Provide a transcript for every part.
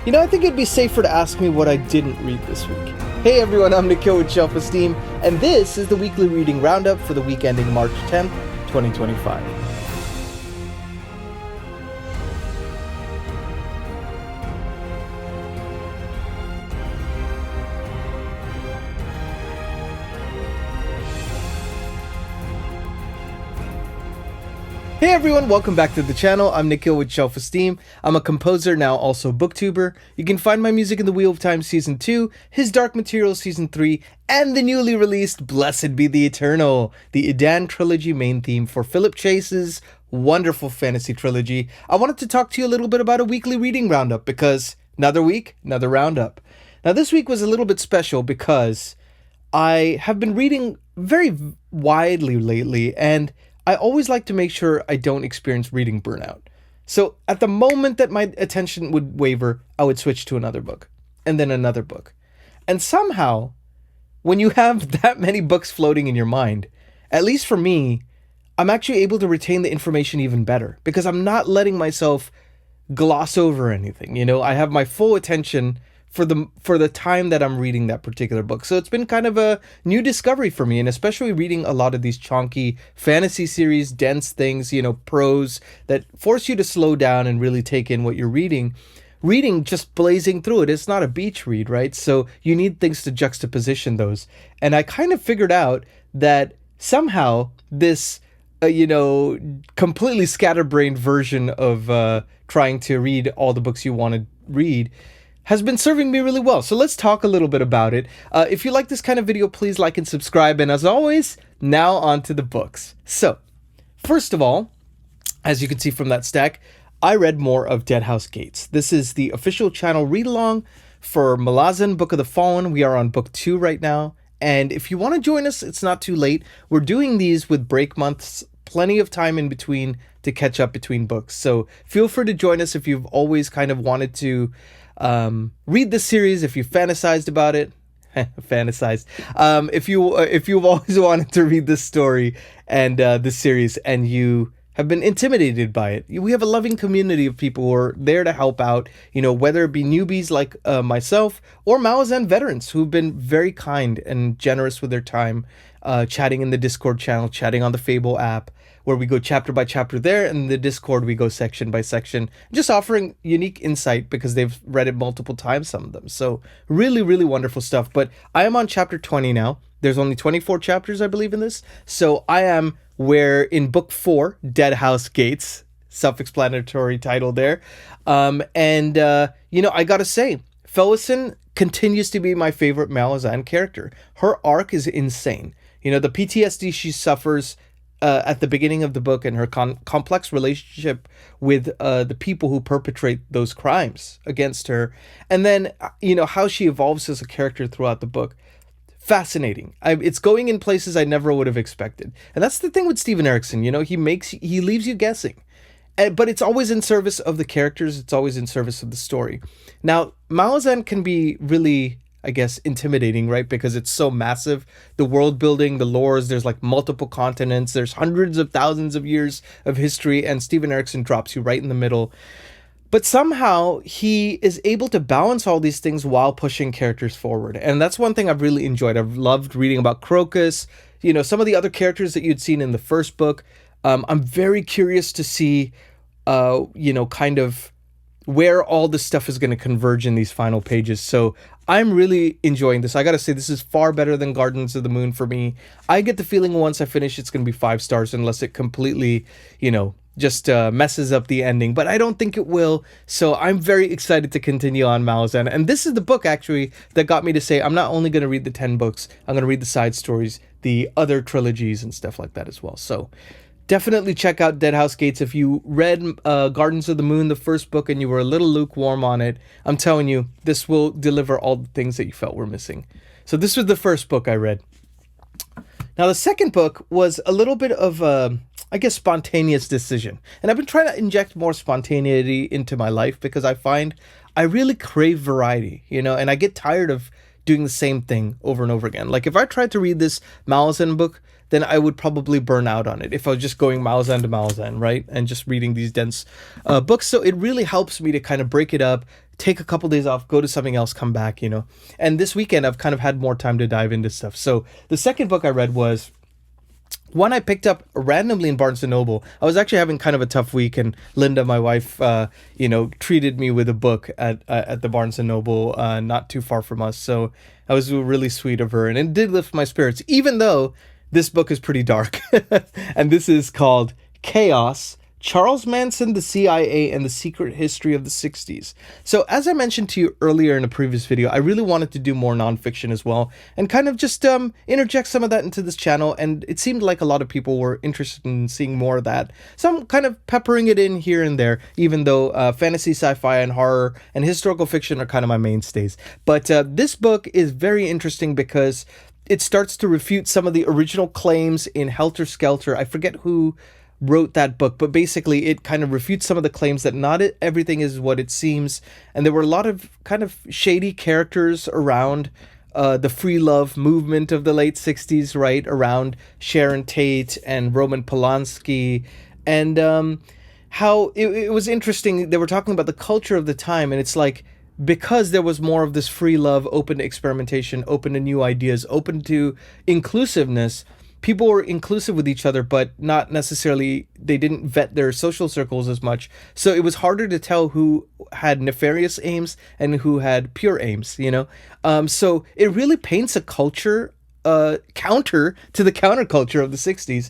I think it'd be safer to ask me what I didn't read this week. Hey everyone, I'm Nikhil with Shelf-Esteem, and this is the weekly reading roundup for the week ending March 10th, 2025. Hey everyone, welcome back to the channel. I'm Nikhil with Shelf-Esteem. I'm a composer, now also booktuber. You can find my music in the Wheel of Time Season 2, His Dark Materials Season 3, and the newly released Blessed Be the Eternal, the Idan trilogy main theme for Philip Chase's wonderful fantasy trilogy. I wanted to talk to you a little bit about a weekly reading roundup because another week, another roundup. Now this week was a little bit special because I have been reading very widely lately, and I always like to make sure I don't experience reading burnout. So at the moment that my attention would waver, I would switch to another book and then another book. And somehow, when you have that many books floating in your mind, at least for me, I'm actually able to retain the information even better because I'm not letting myself gloss over anything. I have my full attention for the time that I'm reading that particular book. So it's been kind of a new discovery for me, and especially reading a lot of these chonky fantasy series, dense things, prose that force you to slow down and really take in what you're reading. Reading just blazing through it. It's not a beach read, right? So you need things to juxtaposition those. And I kind of figured out that somehow this completely scatterbrained version of trying to read all the books you want to read has been serving me really well. So let's talk a little bit about it. If you like this kind of video, please like and subscribe. And as always, now on to the books. So, first of all, as you can see from that stack, I read more of Dead House Gates. This is the official channel read-along for Malazan, Book of the Fallen. We are on book 2 right now. And if you want to join us, it's not too late. We're doing these with break months, plenty of time in between to catch up between books. So feel free to join us if you've always kind of wanted to read this series, if you fantasized about it. Fantasized. If you've always wanted to read this story and this series, and you have been intimidated by it, we have a loving community of people who are there to help out. Whether it be newbies like myself or Malazan veterans who've been very kind and generous with their time, chatting in the Discord channel, chatting on the FABLE app, where we go chapter by chapter there, and in the Discord we go section by section, just offering unique insight because they've read it multiple times, some of them. So really, really wonderful stuff. But I am on chapter 20 now. There's only 24 chapters, I believe, in this. So I am where in book 4, Dead House Gates, self-explanatory title there. I gotta say, Felison continues to be my favorite Malazan character. Her arc is insane. The PTSD she suffers at the beginning of the book, and her complex relationship with the people who perpetrate those crimes against her. And then, how she evolves as a character throughout the book. Fascinating. It's going in places I never would have expected. And that's the thing with Steven Erikson. He leaves you guessing. But it's always in service of the characters. It's always in service of the story. Now, Malazan can be really, I guess, intimidating, right? Because it's so massive. The world building, the lores, there's like multiple continents, there's hundreds of thousands of years of history, and Steven Erikson drops you right in the middle. But somehow he is able to balance all these things while pushing characters forward. And that's one thing I've really enjoyed. I've loved reading about Crocus, some of the other characters that you'd seen in the first book. I'm very curious to see, kind of where all this stuff is going to converge in these final pages. So I'm really enjoying this. I got to say, this is far better than Gardens of the Moon for me. I get the feeling once I finish, it's going to be 5 stars unless it completely, just messes up the ending. But I don't think it will. So I'm very excited to continue on Malazan. And this is the book, actually, that got me to say, I'm not only going to read the 10 books, I'm going to read the side stories, the other trilogies and stuff like that as well. So definitely check out Dead House Gates. If you read Gardens of the Moon, the first book, and you were a little lukewarm on it, I'm telling you, this will deliver all the things that you felt were missing. So this was the first book I read. Now, the second book was a little bit of a, spontaneous decision. And I've been trying to inject more spontaneity into my life because I find I really crave variety, and I get tired of doing the same thing over and over again. Like if I tried to read this Malazan book, then I would probably burn out on it if I was just going Malazan to Malazan, right? And just reading these dense books. So it really helps me to kind of break it up, take a couple days off, go to something else, come back, And this weekend, I've kind of had more time to dive into stuff. So the second book I read was one I picked up randomly in Barnes & Noble. I was actually having kind of a tough week, and Linda, my wife, treated me with a book at the Barnes & Noble not too far from us. So that was really sweet of her, and it did lift my spirits, even though this book is pretty dark. And this is called Chaos: Charles Manson, the CIA, and the Secret History of the 60s. So as I mentioned to you earlier in a previous video, I really wanted to do more nonfiction as well, and kind of just interject some of that into this channel, and it seemed like a lot of people were interested in seeing more of that. So I'm kind of peppering it in here and there, even though fantasy, sci-fi, and horror, and historical fiction are kind of my mainstays. But this book is very interesting because it starts to refute some of the original claims in Helter Skelter. I forget who wrote that book, but basically it kind of refutes some of the claims that not everything is what it seems, and there were a lot of kind of shady characters around the free love movement of the late 60s, right, around Sharon Tate and Roman Polanski, and how it was interesting. They were talking about the culture of the time, and it's like, because there was more of this free love, open to experimentation, open to new ideas, open to inclusiveness, people were inclusive with each other, but not necessarily, they didn't vet their social circles as much. So it was harder to tell who had nefarious aims and who had pure aims, So it really paints a culture counter to the counterculture of the 60s.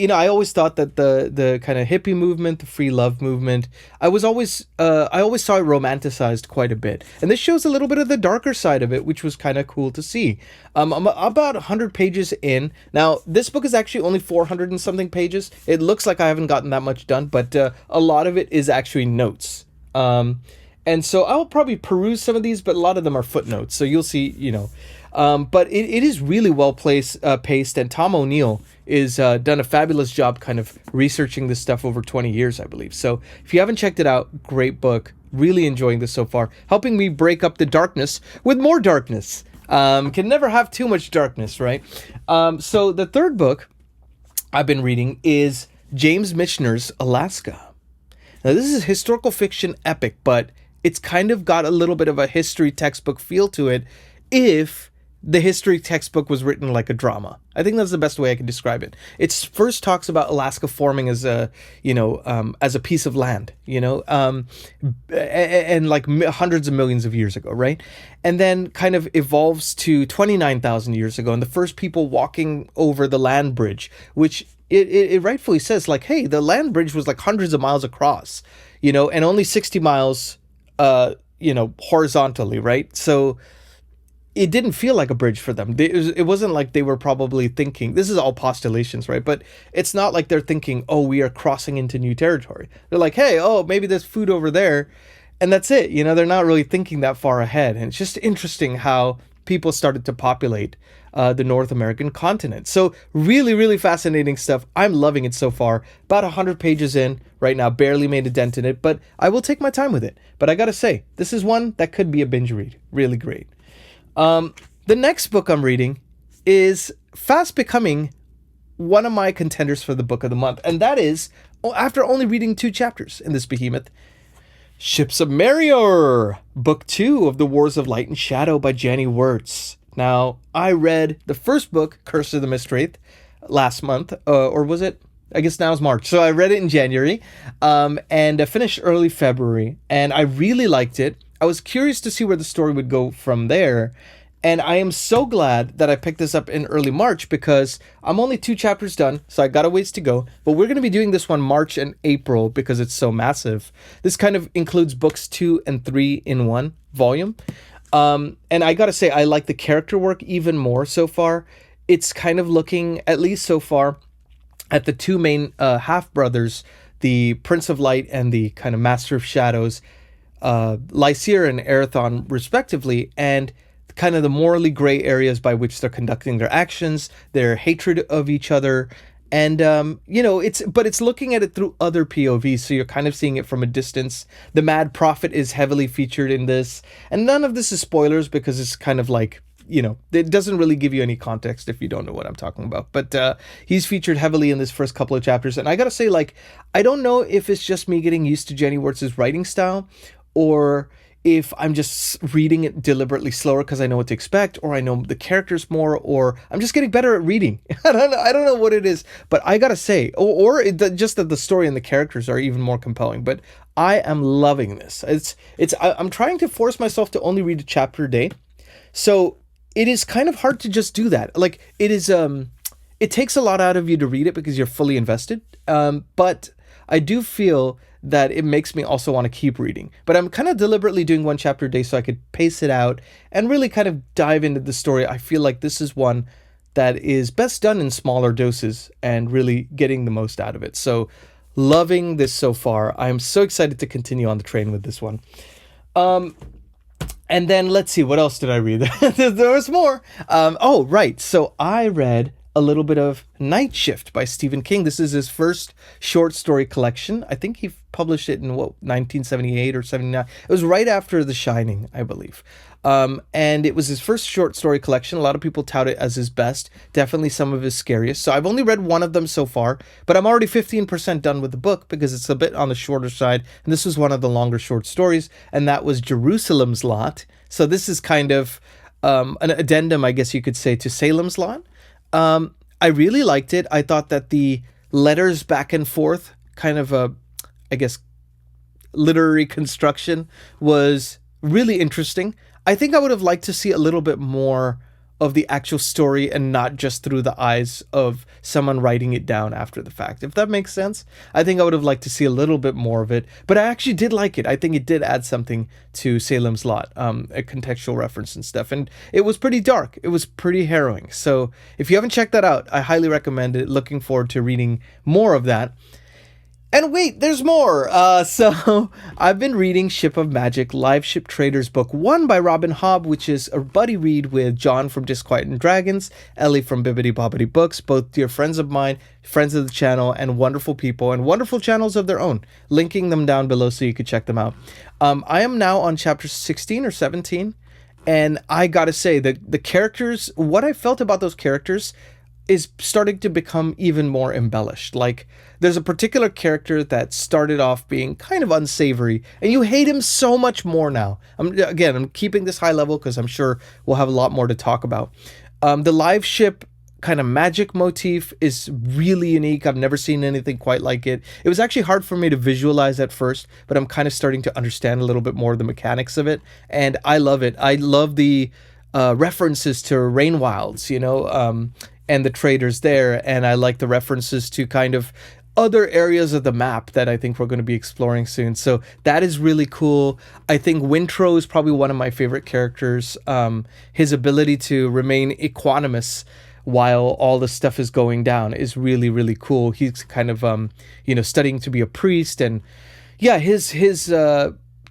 I always thought that the kind of hippie movement, the free love movement, I always saw it romanticized quite a bit. And this shows a little bit of the darker side of it, which was kind of cool to see. I'm about 100 pages in. Now, this book is actually only 400 and something pages. It looks like I haven't gotten that much done, but a lot of it is actually notes. And so I'll probably peruse some of these, but a lot of them are footnotes. So you'll see, but it is really well paced, and Tom O'Neill is done a fabulous job kind of researching this stuff over 20 years, I believe. So if you haven't checked it out, great book. Really enjoying this so far. Helping me break up the darkness with more darkness. Can never have too much darkness, right? So the third book I've been reading is James Michener's Alaska. Now, this is historical fiction epic, but it's kind of got a little bit of a history textbook feel to it if the history textbook was written like a drama. I think that's the best way I can describe it. It first talks about Alaska forming as a piece of land, and like hundreds of millions of years ago, right? And then kind of evolves to 29,000 years ago, and the first people walking over the land bridge, which it rightfully says, like, hey, the land bridge was like hundreds of miles across, and only 60 miles, horizontally, right? So it didn't feel like a bridge for them. It wasn't like they were probably thinking, this is all postulations, right? But it's not like they're thinking, oh, we are crossing into new territory. They're like, hey, oh, maybe there's food over there. And that's it. They're not really thinking that far ahead. And it's just interesting how people started to populate the North American continent. So really, really fascinating stuff. I'm loving it so far. About 100 pages in right now, barely made a dent in it, but I will take my time with it. But I gotta say, this is one that could be a binge read. Really great. The next book I'm reading is fast becoming one of my contenders for the book of the month. And that is, after only reading 2 chapters in this behemoth, Ships of Marior, Book 2 of the Wars of Light and Shadow by Jenny Wirtz. Now, I read the first book, Curse of the Mistwraith, last month, or was it? I guess now it's March. So I read it in January, and I finished early February, and I really liked it. I was curious to see where the story would go from there, and I am so glad that I picked this up in early March because I'm only 2 chapters done, so I got a ways to go. But we're going to be doing this one March and April because it's so massive. This kind of includes books 2 and 3 in one volume. And I got to say, I like the character work even more so far. It's kind of looking, at least so far, at the 2 main half-brothers, the Prince of Light and the kind of Master of Shadows, Lysair and Erathon respectively, and kind of the morally gray areas by which they're conducting their actions, their hatred of each other, and it's looking at it through other POVs, so you're kind of seeing it from a distance. The Mad Prophet is heavily featured in this, and none of this is spoilers because it's kind of like it doesn't really give you any context if you don't know what I'm talking about. But he's featured heavily in this first couple of chapters. And I got to say, like, I don't know if it's just me getting used to Jenny Wirtz's writing style, or if I'm just reading it deliberately slower because I know what to expect, or I know the characters more, or I'm just getting better at reading. I don't know what it is, but I gotta say, just that the story and the characters are even more compelling. But I am loving this. I'm trying to force myself to only read a chapter a day, so it is kind of hard to just do that. Like, it is, it takes a lot out of you to read it because you're fully invested. But I do feel that it makes me also want to keep reading. But I'm kind of deliberately doing one chapter a day so I could pace it out and really kind of dive into the story. I feel like this is one that is best done in smaller doses and really getting the most out of it. So loving this so far. I'm so excited to continue on the train with this one. And then let's see, what else did I read? There was more. Oh, right. So I read a little bit of Night Shift by Stephen King. This is his first short story collection. I think he published it in 1978 or 79. It was right after The Shining, I believe. And it was his first short story collection. A lot of people tout it as his best. Definitely some of his scariest. So I've only read one of them so far, but I'm already 15% done with the book because it's a bit on the shorter side. And this was one of the longer short stories, and that was Jerusalem's Lot. So this is kind of an addendum, I guess you could say, to Salem's Lot. I really liked it. I thought that the letters back and forth, kind of I guess, literary construction was really interesting. I think I would have liked to see a little bit more of the actual story and not just through the eyes of someone writing it down after the fact, if that makes sense. I think I would have liked to see a little bit more of it, but I actually did like it. I think it did add something to Salem's Lot, a contextual reference and stuff, and it was pretty dark. It was pretty harrowing. So if you haven't checked that out, I highly recommend it. Looking forward to reading more of that. And wait, there's more. So I've been reading Ship of Magic, Live Ship Traders Book 1 by Robin Hobb, which is a buddy read with John from Disquiet and Dragons, Ellie from Bibbidi Bobbidi Books, both dear friends of mine, friends of the channel, and wonderful people, and wonderful channels of their own. Linking them down below so you could check them out. I am now on chapter 16 or 17, and I gotta say, the characters, what I felt about those characters is starting to become even more embellished. Like, there's a particular character that started off being kind of unsavory, and you hate him so much more now. I'm keeping this high level because I'm sure we'll have a lot more to talk about. The live ship kind of magic motif is really unique. I've never seen anything quite like it. It was actually hard for me to visualize at first, but I'm kind of starting to understand a little bit more of the mechanics of it, and I love it. I love the references to Rainwilds, and the traders there, and I like the references to kind of other areas of the map that I think we're going to be exploring soon. So that is really cool. I think Wintro is probably one of my favorite characters. His ability to remain equanimous while all the stuff is going down is really, really cool. He's kind of, studying to be a priest, and yeah, his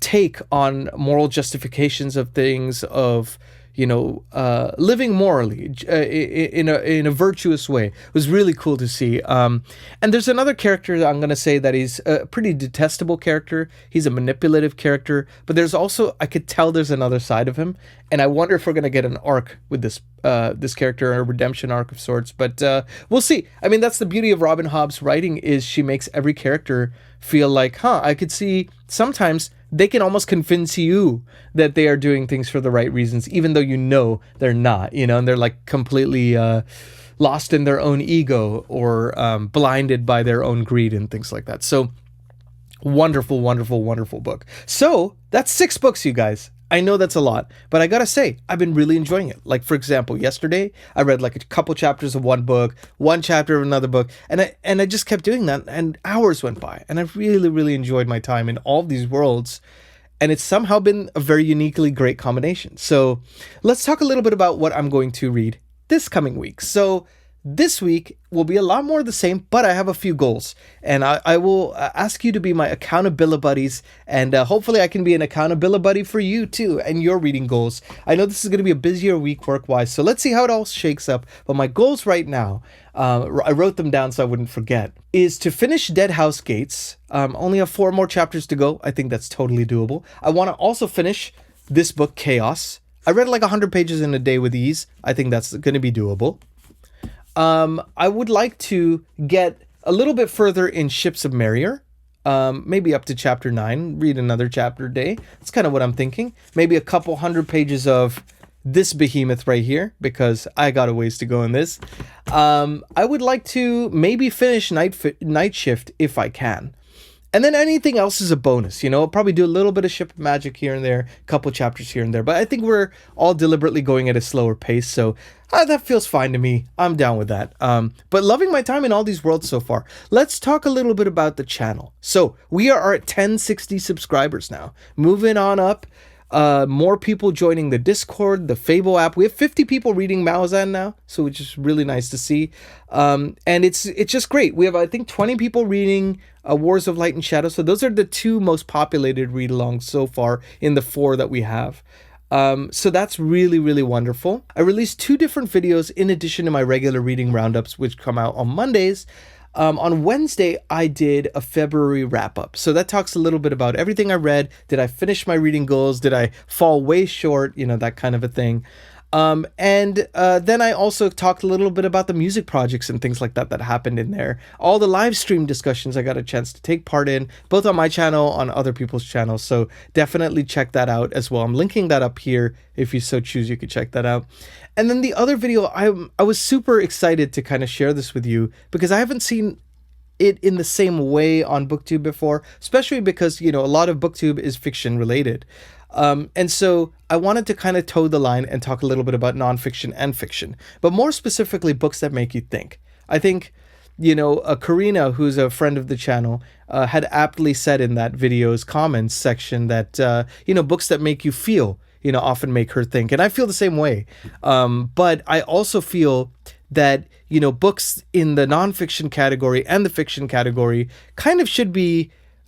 take on moral justifications of things, of living morally in a virtuous way was really cool to see. And there's another character that I'm going to say that he's a pretty detestable character. He's a manipulative character, but there's also, I could tell there's another side of him. And I wonder if we're going to get an arc with this character, a redemption arc of sorts, but we'll see. I mean, that's the beauty of Robin Hobb's writing, is she makes every character feel like, I could see sometimes they can almost convince you that they are doing things for the right reasons, even though they're not, and they're like completely lost in their own ego, or blinded by their own greed and things like that. So wonderful, wonderful, wonderful book. So that's 6 books, you guys. I know that's a lot, but I gotta say, I've been really enjoying it. Like, for example, yesterday, I read like a couple chapters of one book, one chapter of another book, and I just kept doing that, and hours went by, and I've really, really enjoyed my time in all of these worlds, and it's somehow been a very uniquely great combination. So let's talk a little bit about what I'm going to read this coming week. So this week will be a lot more of the same, but I have a few goals, and I will ask you to be my accountability buddies, and hopefully I can be an accountability buddy for you too, and your reading goals. I know this is going to be a busier week work-wise, so let's see how it all shakes up. But my goals right now, I wrote them down so I wouldn't forget, is to finish Dead House Gates. Only have 4 more chapters to go. I think that's totally doable. I want to also finish this book, Chaos, I read like 100 pages in a day with ease. I think that's going to be doable. I would like to get a little bit further in Ships of Merrier. Maybe up to chapter 9, read another chapter a day. That's kind of what I'm thinking. Maybe a couple 100 pages of this behemoth right here, because I got a ways to go in this. I would like to maybe finish Night Shift if I can. And then anything else is a bonus, you know. I'll probably do a little bit of Ship of Magic here and there, a couple chapters here and there. But I think we're all deliberately going at a slower pace, so that feels fine to me. I'm down with that. But loving my time in all these worlds so far. Let's talk a little bit about the channel. So we are at 1060 subscribers now. Moving on up. More people joining the Discord, the FABLE app. We have 50 people reading Malazan now, so which is really nice to see. And it's just great. We have, I think, 20 people reading Wars of Light and Shadow. So those are the 2 most populated read-alongs so far in the 4 that we have. So that's really, really wonderful. I released 2 different videos in addition to my regular reading roundups, which come out on Mondays. On Wednesday, I did a February wrap-up. So that talks a little bit about everything I read. Did I finish my reading goals? Did I fall way short? You know, that kind of a thing. And then I also talked a little bit about the music projects and things like that that happened in there. All the live stream discussions I got a chance to take part in, both on my channel, on other people's channels. So definitely check that out as well. I'm linking that up here. If you so choose, you could check that out. And then the other video, I was super excited to kind of share this with you because I haven't seen it in the same way on BookTube before, especially because, you know, a lot of BookTube is fiction related. And so I wanted to kind of toe the line and talk a little bit about nonfiction and fiction, but more specifically books that make you think. I think, you know, Karina, who's a friend of the channel, had aptly said in that video's comments section that, you know, books that make you feel, you know, often make her think. And I feel the same way. But I also feel that, you know, books in the nonfiction category and the fiction category kind of should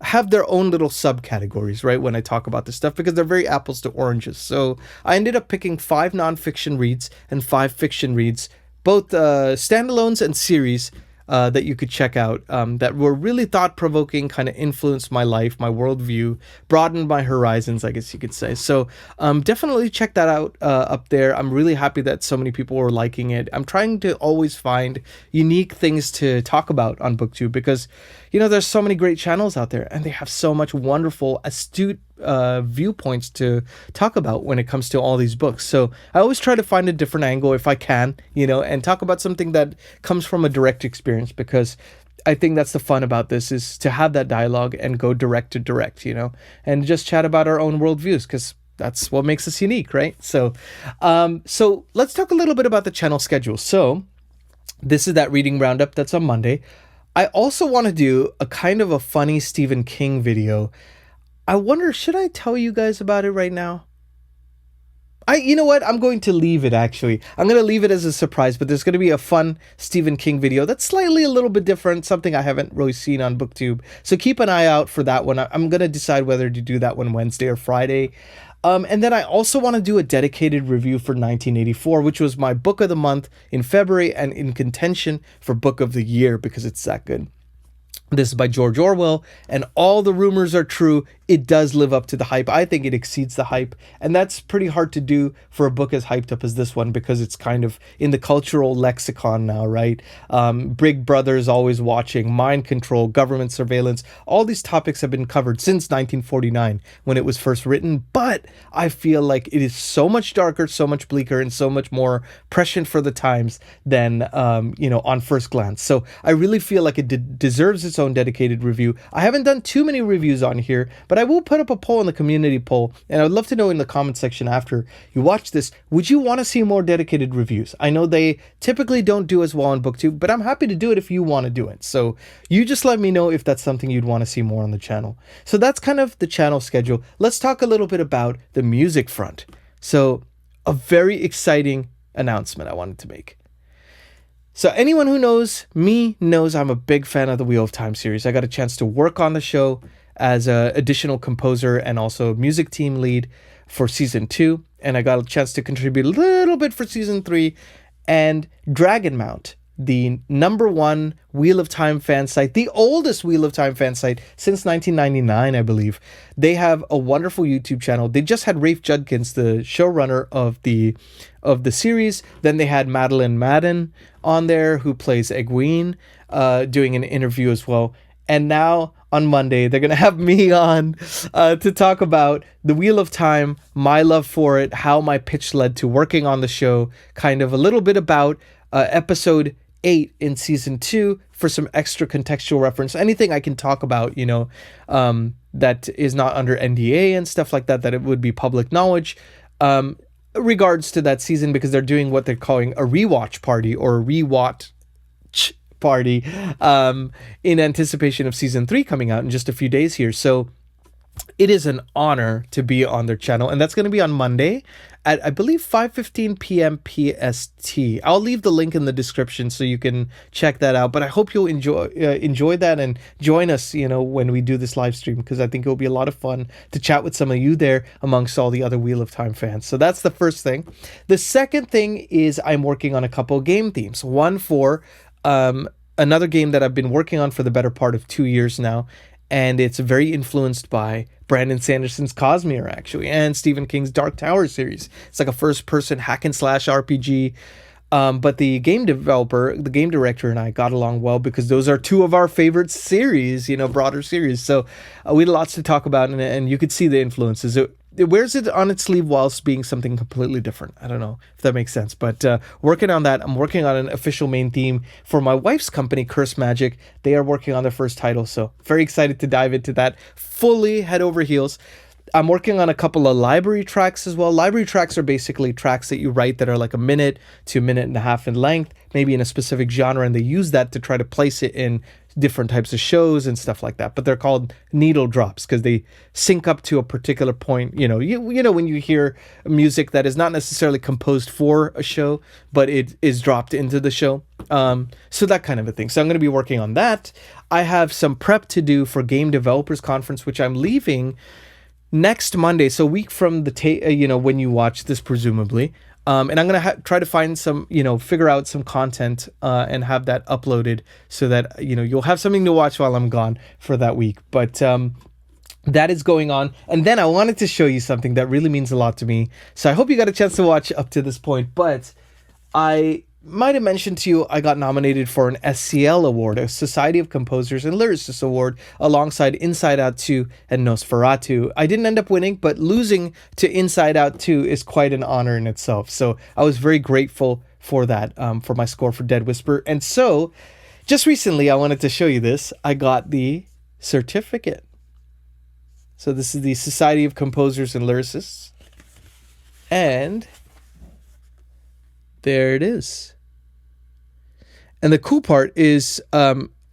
have their own little subcategories, right, when I talk about this stuff, because they're very apples to oranges. So I ended up picking 5 nonfiction reads and 5 fiction reads, both standalones and series that you could check out that were really thought-provoking, kind of influenced my life, my worldview, broadened my horizons, I guess you could say. So definitely check that out up there. I'm really happy that so many people were liking it. I'm trying to always find unique things to talk about on BookTube because, you know, there's so many great channels out there and they have so much wonderful, astute viewpoints to talk about when it comes to all these books. So I always try to find a different angle if I can, you know, and talk about something that comes from a direct experience, because I think that's the fun about this, is to have that dialogue and go direct to direct, you know, and just chat about our own worldviews, because that's what makes us unique, right? So so let's talk a little bit about the channel schedule. So this is that reading roundup that's on Monday. I also want to do a kind of a funny Stephen King video. I wonder, should I tell you guys about it right now? You know what? I'm going to leave it, actually. I'm going to leave it as a surprise, but there's going to be a fun Stephen King video that's slightly a little bit different, something I haven't really seen on BookTube. So keep an eye out for that one. I'm going to decide whether to do that one Wednesday or Friday. And then I also want to do a dedicated review for 1984, which was my book of the month in February and in contention for book of the year because it's that good. This is by George Orwell, and all the rumors are true. It does live up to the hype. I think it exceeds the hype, and that's pretty hard to do for a book as hyped up as this one, because it's kind of in the cultural lexicon now, right? Big Brother's always watching, mind control, government surveillance. All these topics have been covered since 1949 when it was first written, but I feel like it is so much darker, so much bleaker, and so much more prescient for the times than, you know, on first glance. So I really feel like it deserves its own dedicated review. I haven't done too many reviews on here, but I will put up a poll in the community poll, and I would love to know in the comment section after you watch this, would you want to see more dedicated reviews? I know they typically don't do as well on BookTube, but I'm happy to do it if you want to do it. So you just let me know if that's something you'd want to see more on the channel. So that's kind of the channel schedule. Let's talk a little bit about the music front. So a very exciting announcement I wanted to make. So anyone who knows me knows I'm a big fan of the Wheel of Time series. I got a chance to work on the show as an additional composer and also music team lead for season 2. And I got a chance to contribute a little bit for season 3. And Dragonmount, the #1 Wheel of Time fan site, the oldest Wheel of Time fan site since 1999, I believe. They have a wonderful YouTube channel. They just had Rafe Judkins, the showrunner of the series. Then they had Madeline Madden on there, who plays Egwene, doing an interview as well. And now on Monday, they're going to have me on to talk about the Wheel of Time, my love for it, how my pitch led to working on the show, kind of a little bit about episode 8 in season 2 for some extra contextual reference. Anything I can talk about, that is not under NDA and stuff like that, that it would be public knowledge. Regards to that season, because they're doing what they're calling a rewatch party or a rewatch party in anticipation of season 3 coming out in just a few days here. So it is an honor to be on their channel, and that's going to be on Monday at, I believe, 5:15 p.m. PST. I'll leave the link in the description so you can check that out. But I hope you'll enjoy that and join us, when we do this live stream, because I think it'll be a lot of fun to chat with some of you there amongst all the other Wheel of Time fans. So that's the first thing. The second thing is I'm working on a couple game themes. One for another game that I've been working on for the better part of 2 years now, and it's very influenced by Brandon Sanderson's Cosmere, actually, and Stephen King's Dark Tower series. It's like a first-person hack-and-slash RPG, but the game developer, the game director, and I got along well because those are two of our favorite series, broader series. So we had lots to talk about, and you could see the influences. It wears it on its sleeve whilst being something completely different. I don't know if that makes sense, but working on that. I'm working on an official main theme for my wife's company, Curse Magic. They are working on their first title, so very excited to dive into that fully head over heels. I'm working on a couple of library tracks as well. Library tracks are basically tracks that you write that are like a minute to a minute and a half in length, maybe in a specific genre, and they use that to try to place it in different types of shows and stuff like that. But they're called needle drops because they sync up to a particular point. When you hear music that is not necessarily composed for a show, but it is dropped into the show. So that kind of a thing. So I'm going to be working on that. I have some prep to do for Game Developers Conference, which I'm leaving next Monday, so a week from the when you watch this, presumably. And I'm gonna try to find some, figure out some content and have that uploaded so that you'll have something to watch while I'm gone for that week. But that is going on. And then I wanted to show you something that really means a lot to me. So I hope you got a chance to watch up to this point. But I might have mentioned to you I got nominated for an SCL award, a Society of Composers and Lyricists award, alongside Inside Out 2 and Nosferatu. I didn't end up winning, but losing to Inside Out 2 is quite an honor in itself. So I was very grateful for that, for my score for Dead Whisper. And so just recently, I wanted to show you this. I got the certificate. So this is the Society of Composers and Lyricists. And there it is. And the cool part is,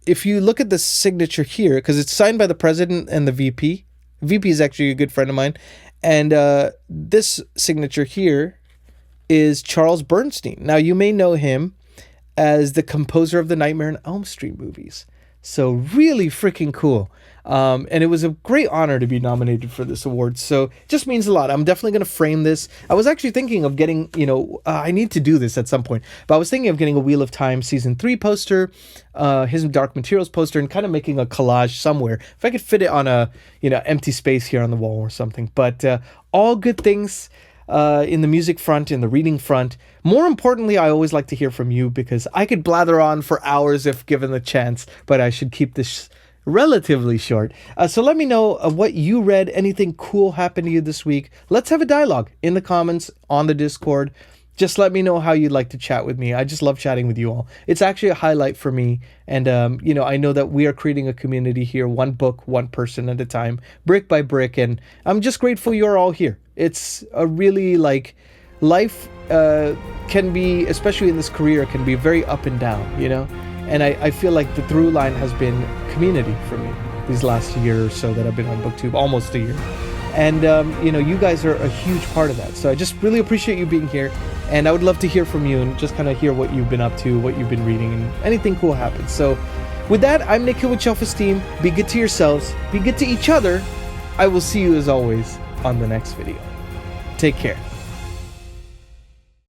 if you look at the signature here, because it's signed by the president and the VP. VP is actually a good friend of mine. And this signature here is Charles Bernstein. Now, you may know him as the composer of the Nightmare on Elm Street movies. So really freaking cool. And it was a great honor to be nominated for this award. So it just means a lot. I'm definitely going to frame this. I was actually thinking of getting, I need to do this at some point. But I was thinking of getting a Wheel of Time season 3 poster, his Dark Materials poster, and kind of making a collage somewhere. If I could fit it on a, empty space here on the wall or something. But all good things in the music front, in the reading front. More importantly, I always like to hear from you because I could blather on for hours if given the chance, but I should keep this relatively short. So let me know what you read, anything cool happened to you this week. Let's have a dialogue in the comments on the Discord. Just let me know how you'd like to chat with me. I just love chatting with you all. It's actually a highlight for me. And, I know that we are creating a community here, one book, one person at a time, brick by brick. And I'm just grateful you're all here. It's a really life can be, especially in this career, can be very up and down, And I feel like the through line has been community for me these last year or so that I've been on BookTube, almost a year. And, you guys are a huge part of that. So I just really appreciate you being here. And I would love to hear from you and just kind of hear what you've been up to, what you've been reading, and anything cool happens. So with that, I'm Nick Hill with Shelf-Esteem. Be good to yourselves. Be good to each other. I will see you as always on the next video. Take care.